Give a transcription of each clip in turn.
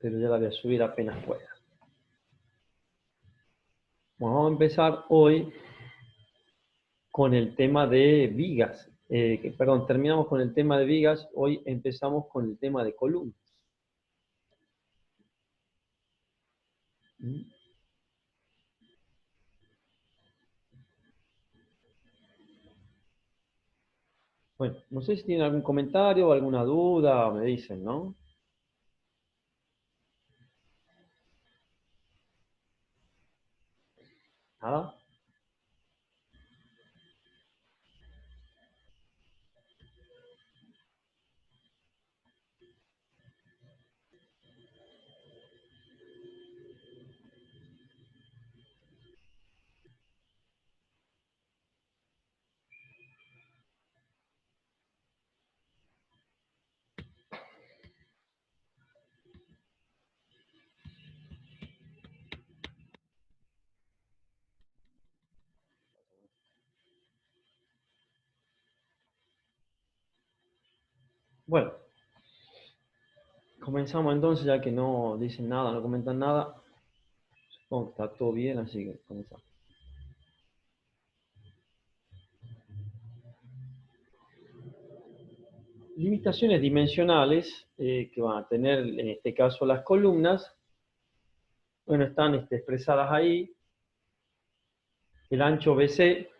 pero ya la voy a subir apenas pueda. Bueno, vamos a empezar hoy con el tema de vigas. Perdón, terminamos con el tema de vigas, hoy empezamos con el tema de columnas. Bueno, no sé si tienen algún comentario o alguna duda, me dicen, ¿no? ¿Nada? Bueno, comenzamos entonces, ya que no dicen nada, no comentan nada. Supongo que está todo bien, así que comenzamos. Limitaciones dimensionales que van a tener en este caso las columnas, bueno, están expresadas ahí. El ancho BC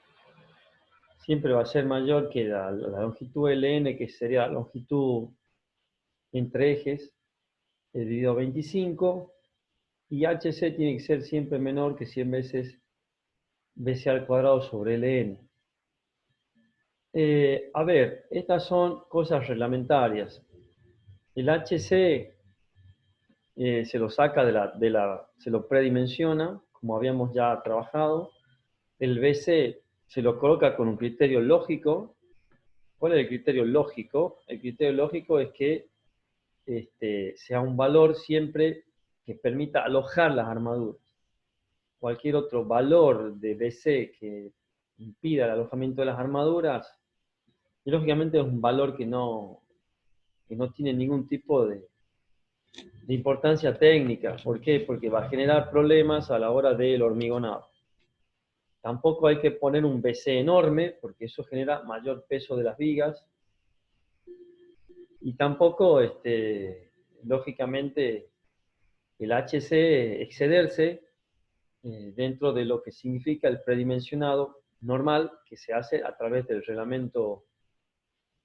siempre va a ser mayor que la longitud LN, que sería la longitud entre ejes, dividido 25, y HC tiene que ser siempre menor que 100 veces BC al cuadrado sobre LN. A ver, estas son cosas reglamentarias. El HC se lo saca se lo predimensiona, como habíamos ya trabajado. El BC se lo coloca con un criterio lógico. ¿Cuál es el criterio lógico? El criterio lógico es que sea un valor siempre que permita alojar las armaduras. Cualquier otro valor de BC que impida el alojamiento de las armaduras, y lógicamente es un valor que no tiene ningún tipo de importancia técnica. ¿Por qué? Porque va a generar problemas a la hora del hormigonado. Tampoco hay que poner un BC enorme, porque eso genera mayor peso de las vigas. Y tampoco, lógicamente, el HC excederse dentro de lo que significa el predimensionado normal que se hace a través del reglamento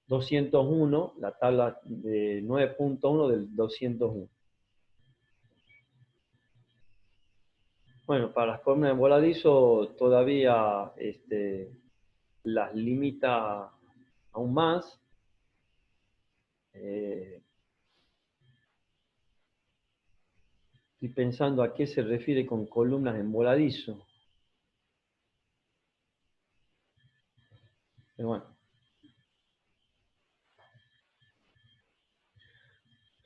201, la tabla de 9.1 del 201. Bueno, para las columnas de voladizo todavía las limita aún más. Estoy pensando a qué se refiere con columnas en voladizo. Pero bueno.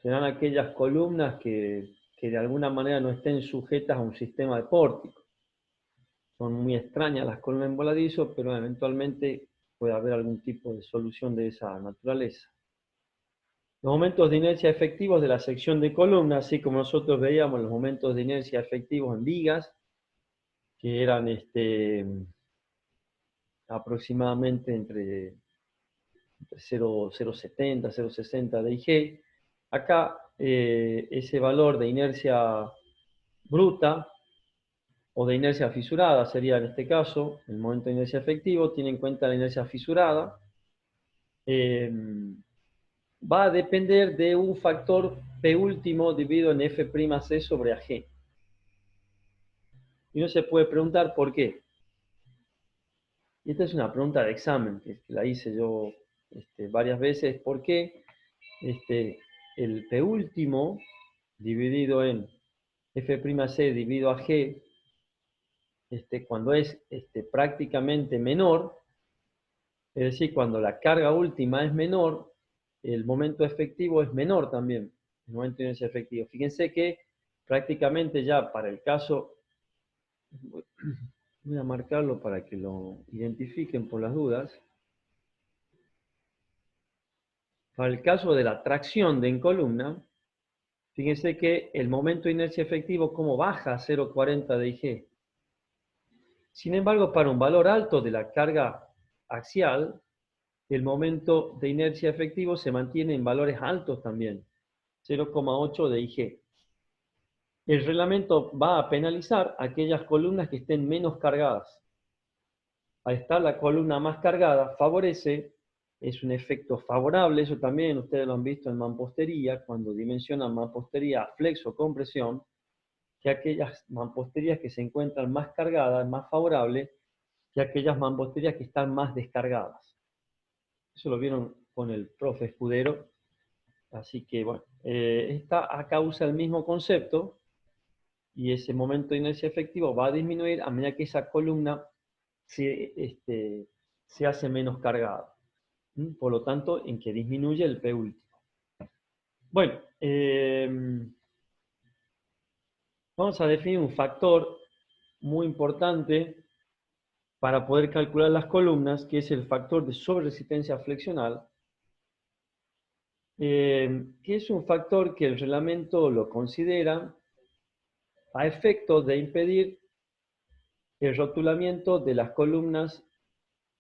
Serán aquellas columnas que de alguna manera no estén sujetas a un sistema de pórtico. Son muy extrañas las columnas en voladizo, pero eventualmente puede haber algún tipo de solución de esa naturaleza. Los momentos de inercia efectivos de la sección de columna, así como nosotros veíamos los momentos de inercia efectivos en vigas, que eran aproximadamente entre 0,70, 0,60 de IG. Acá ese valor de inercia bruta o de inercia fisurada sería en este caso el momento de inercia efectivo, tiene en cuenta la inercia fisurada. Va a depender de un factor P último dividido en F'C sobre AG. Y uno se puede preguntar por qué. Y esta es una pregunta de examen, que la hice yo varias veces. ¿Por qué el P último dividido en F'C dividido a G, cuando es prácticamente menor, es decir, cuando la carga última es menor, el momento efectivo es menor también, el momento de inercia efectivo. Fíjense que prácticamente ya para el caso, voy a marcarlo para que lo identifiquen por las dudas, para el caso de la tracción de en columna, Fíjense que el momento de inercia efectivo, como baja a 0,40 de IG. Sin embargo, para un valor alto de la carga axial, el momento de inercia efectivo se mantiene en valores altos también, 0,8 de IG. El reglamento va a penalizar aquellas columnas que estén menos cargadas. Al estar la columna más cargada, favorece, es un efecto favorable, eso también ustedes lo han visto en mampostería, cuando dimensionan mampostería flexo compresión, que aquellas mamposterías que se encuentran más cargadas, más favorables, que aquellas mamposterías que están más descargadas. Eso lo vieron con el profe Escudero. Así que, bueno, esta causa el mismo concepto y ese momento de inercia efectivo va a disminuir a medida que esa columna se hace menos cargada. Por lo tanto, en que disminuye el P último. Bueno, vamos a definir un factor muy importante para poder calcular las columnas, que es el factor de sobreresistencia flexional, que es un factor que el reglamento lo considera a efectos de impedir el rotulamiento de las columnas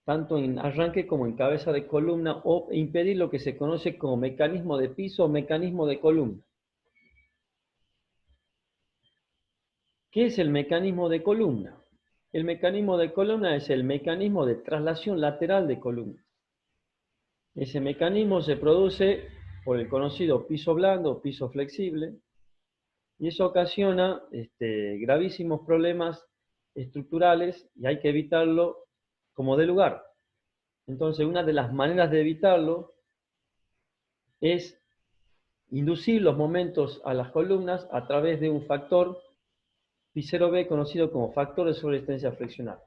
tanto en arranque como en cabeza de columna, o impedir lo que se conoce como mecanismo de piso o mecanismo de columna. ¿Qué es el mecanismo de columna? El mecanismo de columna es el mecanismo de traslación lateral de columna. Ese mecanismo se produce por el conocido piso blando o piso flexible, y eso ocasiona gravísimos problemas estructurales y hay que evitarlo como de lugar. Entonces, una de las maneras de evitarlo es inducir los momentos a las columnas a través de un factor Pi0b conocido como factor de sobreresistencia flexional.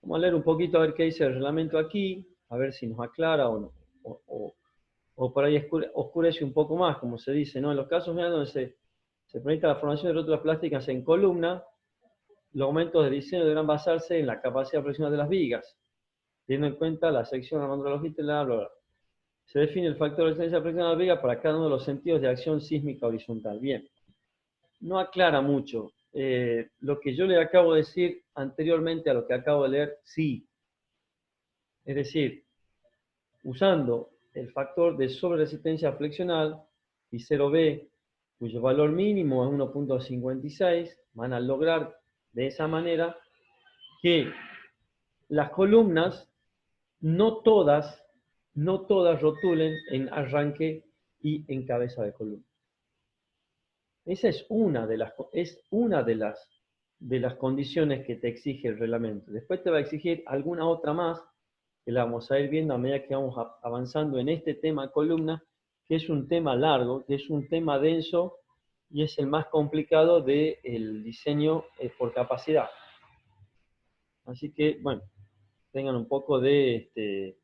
Vamos a leer un poquito a ver qué dice el reglamento aquí, a ver si nos aclara o, no, o por ahí oscurece un poco más, como se dice, ¿no? En los casos donde se permite la formación de rótulas plásticas en columna, los aumentos de diseño deberán basarse en la capacidad flexional de las vigas, teniendo en cuenta la sección armandrología, bla, bla, bla. Se define el factor de resistencia flexional de la viga para cada uno de los sentidos de acción sísmica horizontal. Bien, no aclara mucho. Lo que yo le acabo de decir anteriormente a lo que acabo de leer, sí. Es decir, usando el factor de sobreresistencia flexional, Pi0b, cuyo valor mínimo es 1.56, van a lograr de esa manera que las columnas no todas rotulen en arranque y en cabeza de columna. Esa es una de las condiciones que te exige el reglamento. Después te va a exigir alguna otra más, que la vamos a ir viendo a medida que vamos avanzando en este tema columna, que es un tema largo, que es un tema denso y es el más complicado del diseño por capacidad. Así que, bueno, tengan un poco de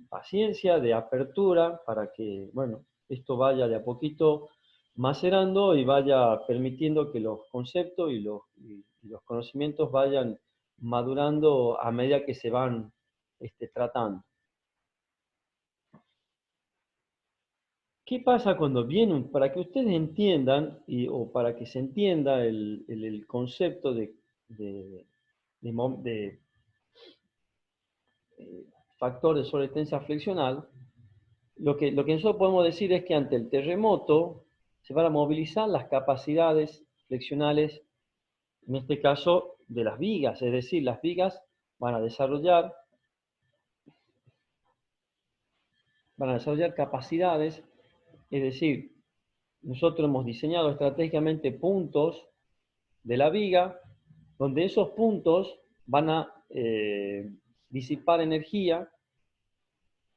paciencia, de apertura, para que, bueno, esto vaya de a poquito macerando y vaya permitiendo que los conceptos y los conocimientos vayan madurando a medida que se van tratando. ¿Qué pasa cuando viene, para que ustedes entiendan, o para que se entienda el concepto de factor de sobreresistencia flexional? Lo que nosotros podemos decir es que ante el terremoto se van a movilizar las capacidades flexionales, en este caso de las vigas, es decir, las vigas van a desarrollar capacidades, es decir, nosotros hemos diseñado estratégicamente puntos de la viga, donde esos puntos van a disipar energía.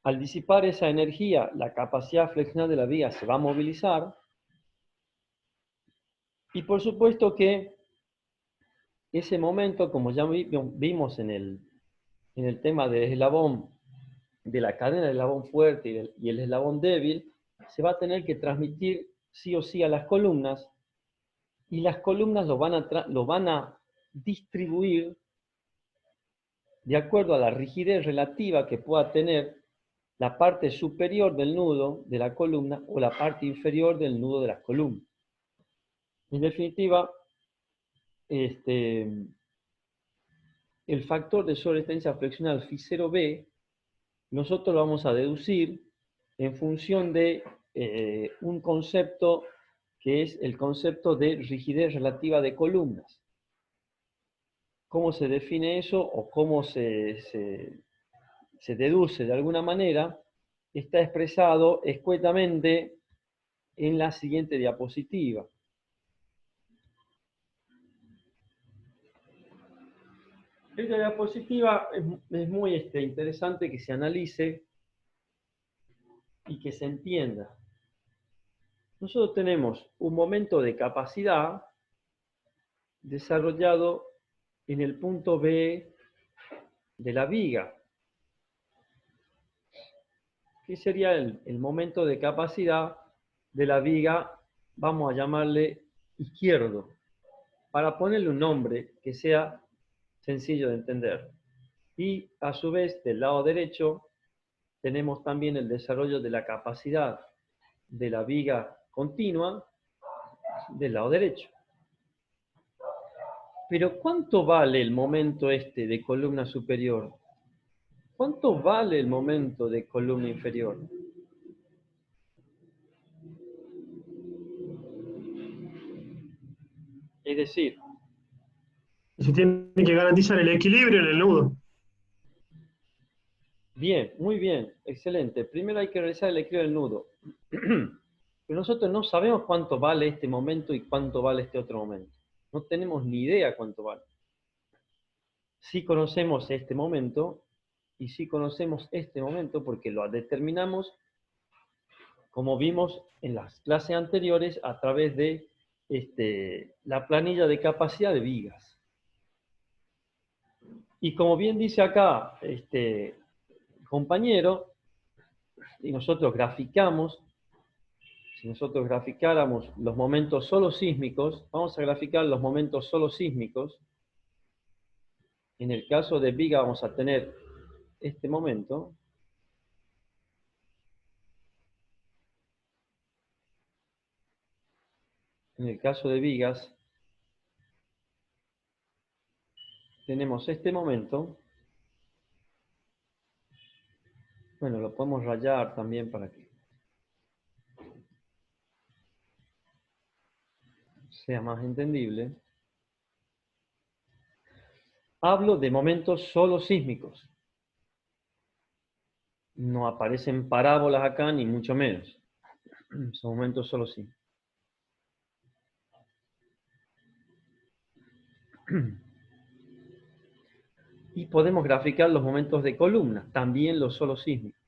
Al disipar esa energía, la capacidad flexional de la viga se va a movilizar. Y por supuesto que ese momento, como ya vimos en el tema del eslabón, de la cadena del eslabón fuerte y el eslabón débil, se va a tener que transmitir sí o sí a las columnas, y las columnas lo van a distribuir de acuerdo a la rigidez relativa que pueda tener la parte superior del nudo de la columna o la parte inferior del nudo de la columna. En definitiva, el factor de sobreextensión flexional Φ0b, nosotros lo vamos a deducir en función de un concepto que es el concepto de rigidez relativa de columnas. ¿Cómo se define eso o cómo se deduce de alguna manera? Está expresado escuetamente en la siguiente diapositiva. Esta diapositiva es muy interesante que se analice y que se entienda. Nosotros tenemos un momento de capacidad desarrollado en el punto B de la viga. ¿Qué sería el momento de capacidad de la viga? Vamos a llamarle izquierdo, para ponerle un nombre que sea sencillo de entender. Y a su vez, del lado derecho, tenemos también el desarrollo de la capacidad de la viga continua del lado derecho. Pero ¿cuánto vale el momento de columna superior? ¿Cuánto vale el momento de columna inferior? Es decir, Se tiene que garantizar el equilibrio en el nudo. bien, muy bien, excelente. Primero hay que realizar el equilibrio del nudo. Pero nosotros no sabemos cuánto vale este momento y cuánto vale este otro momento. No tenemos ni idea cuánto vale. Sí conocemos este momento y sí conocemos este momento porque lo determinamos, como vimos en las clases anteriores, a través de la planilla de capacidad de vigas. Y como bien dice acá compañero, y nosotros graficamos, si nosotros graficáramos los momentos solo sísmicos, vamos a graficar los momentos solo sísmicos. En el caso de viga vamos a tener este momento. En el caso de vigas, tenemos este momento. Bueno, lo podemos rayar también para que sea más entendible. Hablo de momentos solo sísmicos. No aparecen parábolas acá, ni mucho menos. Son momentos solo sísmicos. Y podemos graficar los momentos de columna, también los solo sísmicos.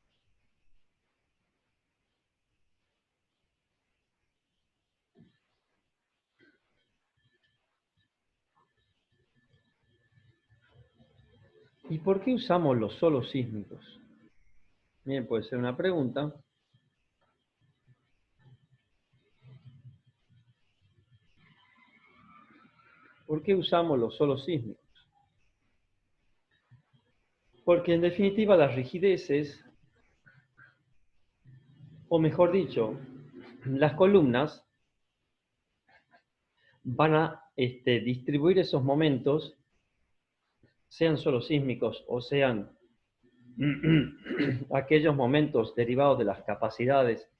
¿Y por qué usamos los solo sísmicos? Bien, puede ser una pregunta. ¿Por qué usamos los solo sísmicos? Porque en definitiva las rigideces, o mejor dicho, las columnas van a distribuir esos momentos, sean solo sísmicos o sean aquellos momentos derivados de las capacidades,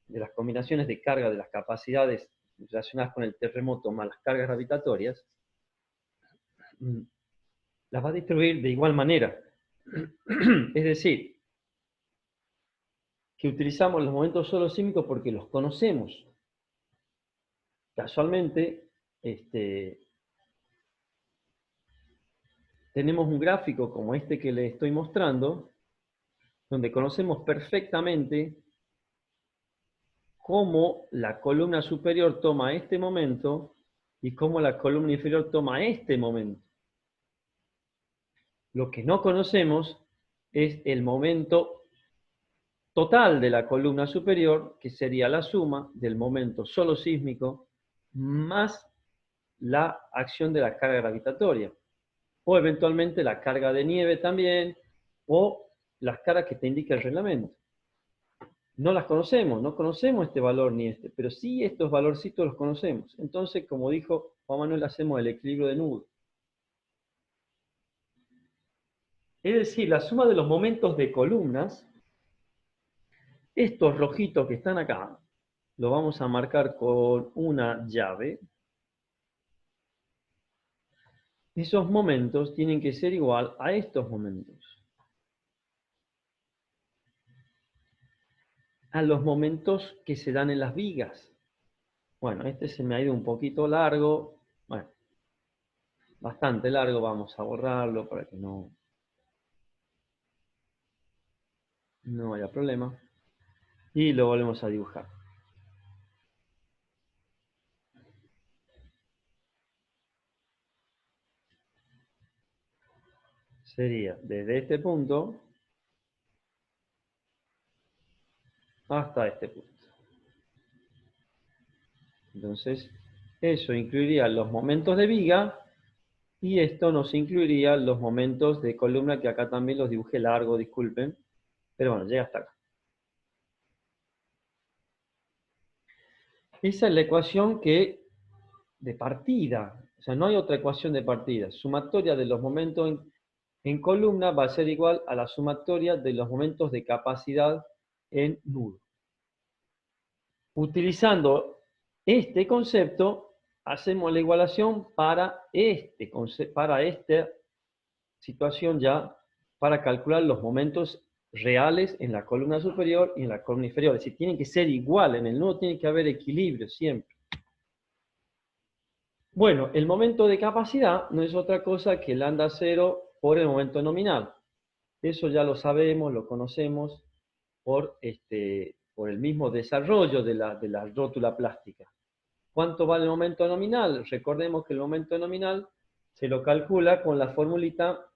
de las combinaciones de carga de las capacidades relacionadas con el terremoto más las cargas gravitatorias, las va a distribuir de igual manera. Es decir, que utilizamos los momentos solo sísmicos porque los conocemos. Casualmente, tenemos un gráfico como este que les estoy mostrando, donde conocemos perfectamente cómo la columna superior toma este momento y cómo la columna inferior toma este momento. Lo que no conocemos es el momento total de la columna superior, que sería la suma del momento solo sísmico más la acción de la carga gravitatoria, o eventualmente la carga de nieve también, o las caras que te indica el reglamento. No las conocemos, no conocemos este valor ni este, pero sí estos valorcitos los conocemos. Entonces, como dijo Juan Manuel, hacemos el equilibrio de nudo. Es decir, la suma de los momentos de columnas, estos rojitos que están acá, lo vamos a marcar con una llave. Esos momentos tienen que ser igual a estos momentos. A los momentos que se dan en las vigas. Bueno, este se me ha ido un poquito largo. Bueno, bastante largo. Vamos a borrarlo para que no haya problema. Y lo volvemos a dibujar. Sería desde este punto hasta este punto. Entonces, eso incluiría los momentos de viga y esto nos incluiría los momentos de columna, que acá también los dibujé largo, disculpen. Pero bueno, llega hasta acá. Esa es la ecuación de partida. O sea, no hay otra ecuación de partida. Sumatoria de los momentos en columna va a ser igual a la sumatoria de los momentos de capacidad en nudo. Utilizando este concepto, hacemos la igualación para esta situación ya, para calcular los momentos reales en la columna superior y en la columna inferior. Es decir, tienen que ser igual. En el nudo tiene que haber equilibrio siempre. Bueno, el momento de capacidad no es otra cosa que lambda 0 por el momento nominal. Eso ya lo sabemos, lo conocemos por el mismo desarrollo de la rótula plástica. ¿Cuánto vale el momento nominal? Recordemos que el momento nominal se lo calcula con la formulita,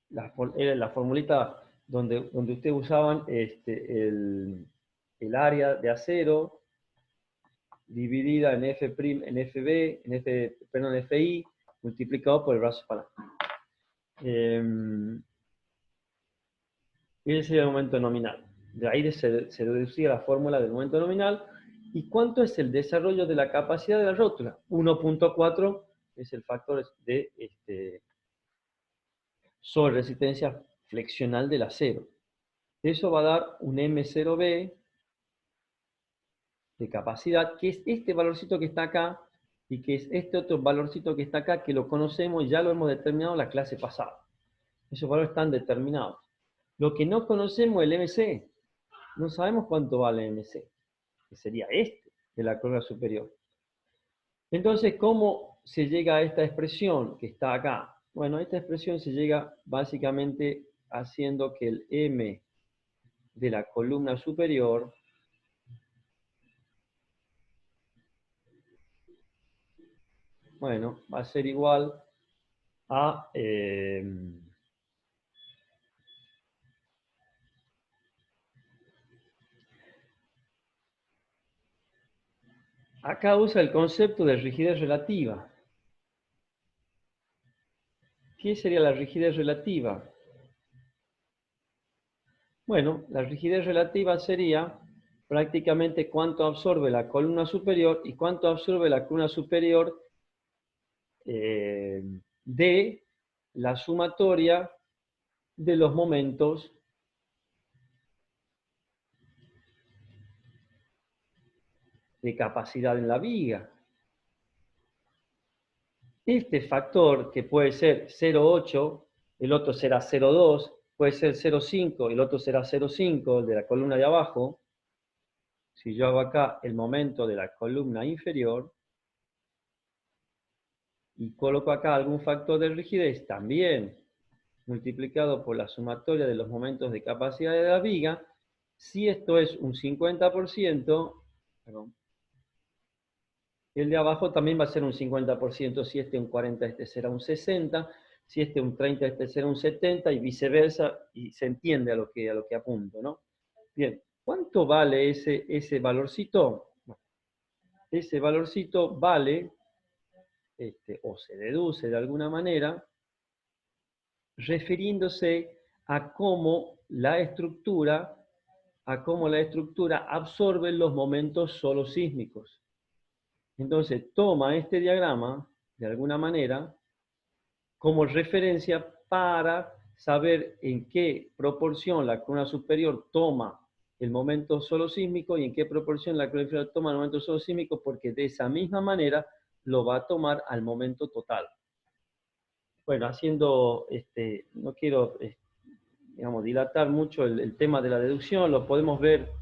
la formulita donde ustedes usaban el área de acero dividida en en FB, en FI, multiplicado por el brazo para. Ese sería el momento nominal. De ahí se deducía la fórmula del momento nominal. ¿Y cuánto es el desarrollo de la capacidad de la rótula? 1.4 es el factor de sobre resistencia flexional del acero. Eso va a dar un M0B de capacidad, que es este valorcito que está acá, y que es este otro valorcito que está acá, que lo conocemos y ya lo hemos determinado en la clase pasada. Esos valores están determinados. Lo que no conocemos es el MC. No sabemos cuánto vale el MC, que sería este, de la columna superior. Entonces, ¿cómo se llega a esta expresión que está acá? Bueno, a esta expresión se llega básicamente haciendo que el M de la columna superior va a ser igual a acá usa el concepto de rigidez relativa. ¿Qué sería la rigidez relativa? Bueno, la rigidez relativa sería prácticamente cuánto absorbe la columna superior y cuánto absorbe la columna superior de la sumatoria de los momentos de capacidad en la viga. Este factor, que puede ser 0,8, el otro será 0,2, puede ser 0,5, el otro será 0,5, el de la columna de abajo. Si yo hago acá el momento de la columna inferior y coloco acá algún factor de rigidez, también multiplicado por la sumatoria de los momentos de capacidad de la viga, si esto es un 50%, perdón, el de abajo también va a ser un 50%, si este es un 40, este será un 60, si este es un 30, este será un 70, y viceversa, y se entiende a lo que apunto, ¿no? Bien, ¿cuánto vale ese valorcito? Ese valorcito vale, o se deduce de alguna manera, refiriéndose a cómo la estructura, absorbe los momentos solo sísmicos. Entonces, toma este diagrama, de alguna manera, como referencia para saber en qué proporción la columna superior toma el momento solo sísmico y en qué proporción la columna inferior toma el momento solo sísmico, porque de esa misma manera lo va a tomar al momento total. Bueno, no quiero, digamos, dilatar mucho el tema de la deducción, lo podemos ver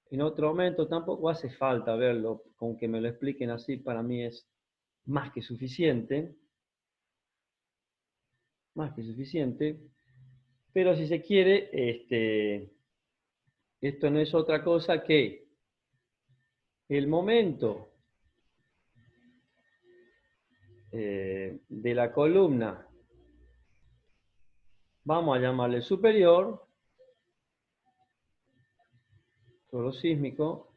en otro momento, tampoco hace falta verlo, con que me lo expliquen así, para mí es más que suficiente, pero si se quiere, esto no es otra cosa que el momento de la columna, vamos a llamarle superior, solo sísmico,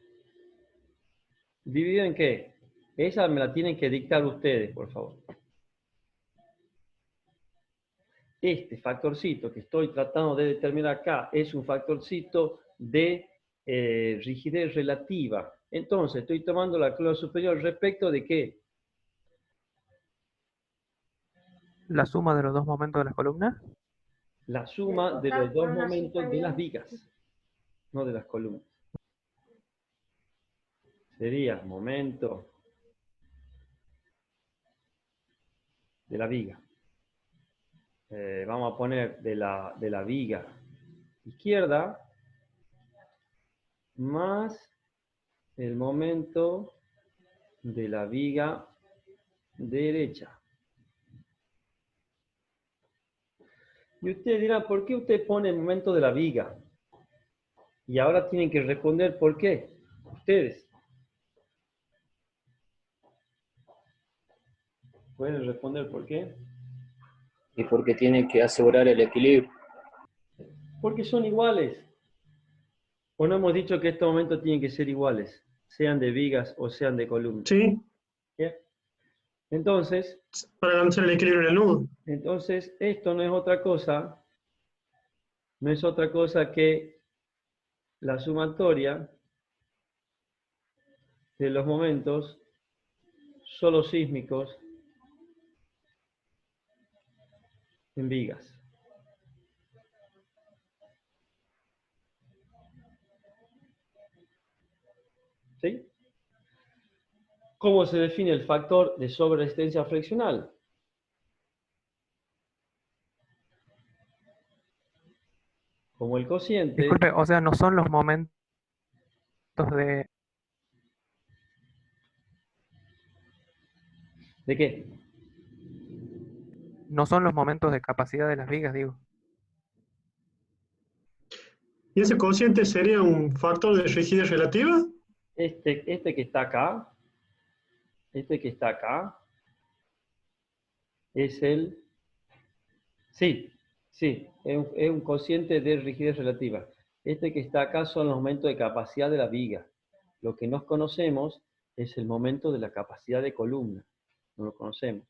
¿dividido en qué? Esa me la tienen que dictar ustedes, por favor. Este factorcito que estoy tratando de determinar acá es un factorcito de rigidez relativa. Entonces, estoy tomando la columna superior respecto de ¿qué? La suma de los dos momentos de las columnas. La suma de los dos momentos de las vigas, no de las columnas. Sería momento de la viga. Vamos a poner de la viga izquierda más el momento de la viga derecha. Y usted dirá, ¿por qué usted pone el momento de la viga? Y ahora tienen que responder por qué. Ustedes. ¿Pueden responder por qué? Y porque tiene que asegurar el equilibrio. Porque son iguales. ¿O no hemos dicho que estos momentos tienen que ser iguales? Sean de vigas o sean de columnas. Sí, ¿Bien? Entonces, para garantizar el equilibrio en el nudo. Esto no es otra cosa que la sumatoria de los momentos solo sísmicos en vigas. ¿Sí? ¿Cómo se define el factor de sobreresistencia friccional? Como el cociente. Disculpe, o sea, no son los momentos de... ¿De qué? No son los momentos de capacidad de las vigas, digo. ¿Y ese cociente sería un factor de rigidez relativa? Este que está acá, es el... Sí, es un cociente de rigidez relativa. Este que está acá son los momentos de capacidad de la viga. Lo que nos conocemos es el momento de la capacidad de columna. No lo conocemos.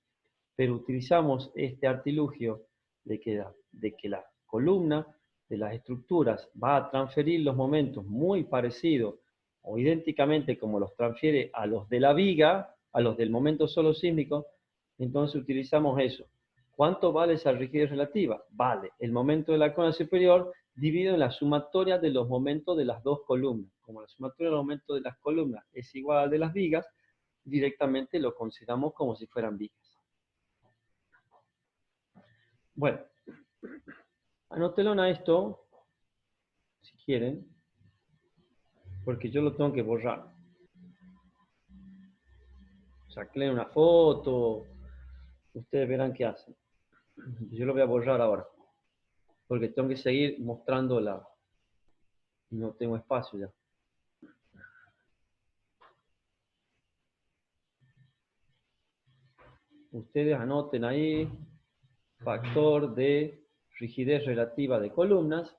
Pero utilizamos este artilugio de que la columna de las estructuras va a transferir los momentos muy parecidos o idénticamente como los transfiere a los de la viga, a los del momento solo sísmico. Entonces utilizamos eso. ¿Cuánto vale esa rigidez relativa? Vale el momento de la columna superior dividido en la sumatoria de los momentos de las dos columnas. Como la sumatoria de los momentos de las columnas es igual al de las vigas, directamente lo consideramos como si fueran vigas. Bueno, anoten a esto, si quieren, porque yo lo tengo que borrar. Saquen una foto, ustedes verán qué hacen. Yo lo voy a borrar ahora, porque tengo que seguir mostrando no tengo espacio ya. Ustedes anoten ahí, factor de rigidez relativa de columnas.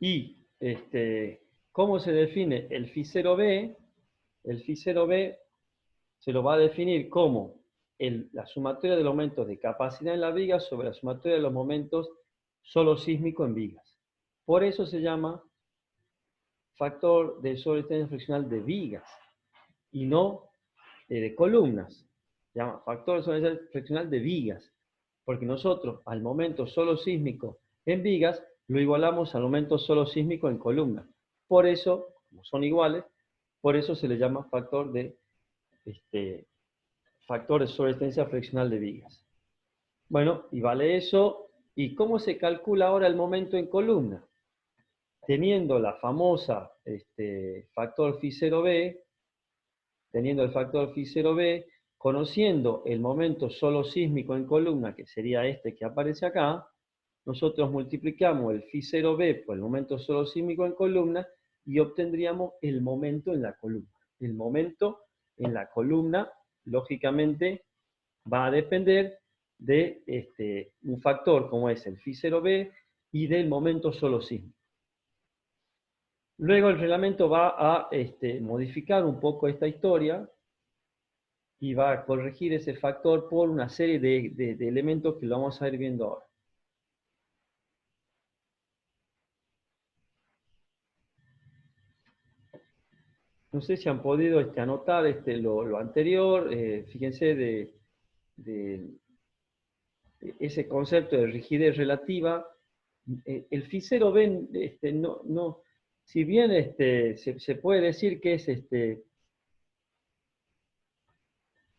Y ¿cómo se define el Phi0b? El Phi0b se lo va a definir como la sumatoria de los momentos de capacidad en la viga sobre la sumatoria de los momentos solo sísmico en vigas. Por eso se llama factor de sobretensión friccional de vigas y no de columnas. Se llama factor de sobretensión friccional de vigas, porque nosotros al momento solo sísmico en vigas lo igualamos al momento solo sísmico en columna. Por eso, como son iguales, por eso se le llama factor de sobretensión friccional de vigas. Bueno, y vale eso. ¿Y cómo se calcula ahora el momento en columna? Teniendo la famosa factor Phi0b, teniendo el factor Phi0b, conociendo el momento solo sísmico en columna, que sería este que aparece acá, nosotros multiplicamos el Phi0b por el momento solo sísmico en columna y obtendríamos el momento en la columna. El momento en la columna, lógicamente, va a depender de un factor como es el Phi0b y del momento solo sísmico. Luego el reglamento va a modificar un poco esta historia y va a corregir ese factor por una serie de elementos que lo vamos a ir viendo ahora. No sé si han podido anotar lo anterior. Fíjense de ese concepto de rigidez relativa. El Phi0b no, si bien se puede decir que es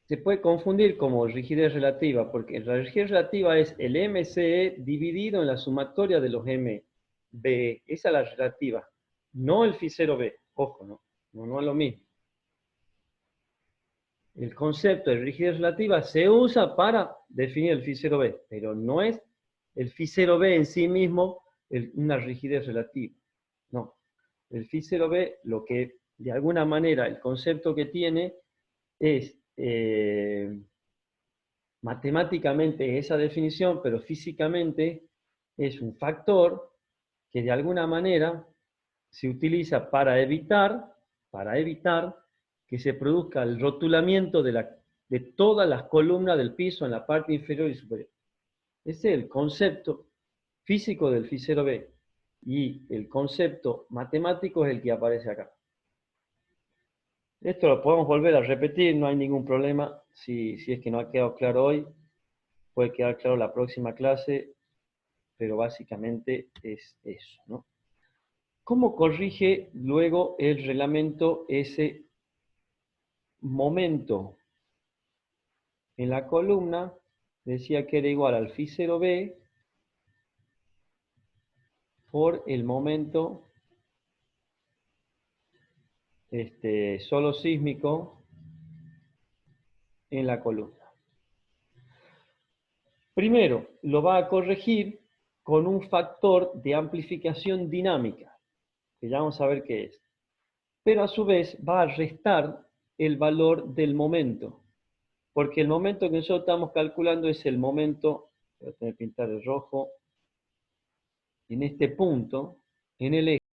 se puede confundir como rigidez relativa, porque la rigidez relativa es el MCE dividido en la sumatoria de los MB. Esa es la relativa, no el Phi0b. Ojo, no es lo mismo. El concepto de rigidez relativa se usa para definir el Phi0b, pero no es el Phi0b en sí mismo una rigidez relativa. No. El Phi0b, lo que de alguna manera el concepto que tiene es matemáticamente esa definición, pero físicamente es un factor que de alguna manera se utiliza para evitar que se produzca el rotulamiento de todas las columnas del piso en la parte inferior y superior. Ese es el concepto físico del Phi0b y el concepto matemático es el que aparece acá. Esto lo podemos volver a repetir, no hay ningún problema. Si es que no ha quedado claro hoy, puede quedar claro la próxima clase, pero básicamente es eso, ¿no? ¿Cómo corrige luego el reglamento ese momento en la columna? Decía que era igual al Phi0b por el momento solo sísmico en la columna. Primero, lo va a corregir con un factor de amplificación dinámica, que ya vamos a ver qué es. Pero a su vez va a restar el valor del momento, porque el momento que nosotros estamos calculando es el momento, voy a tener que pintar el rojo, en este punto, en el eje.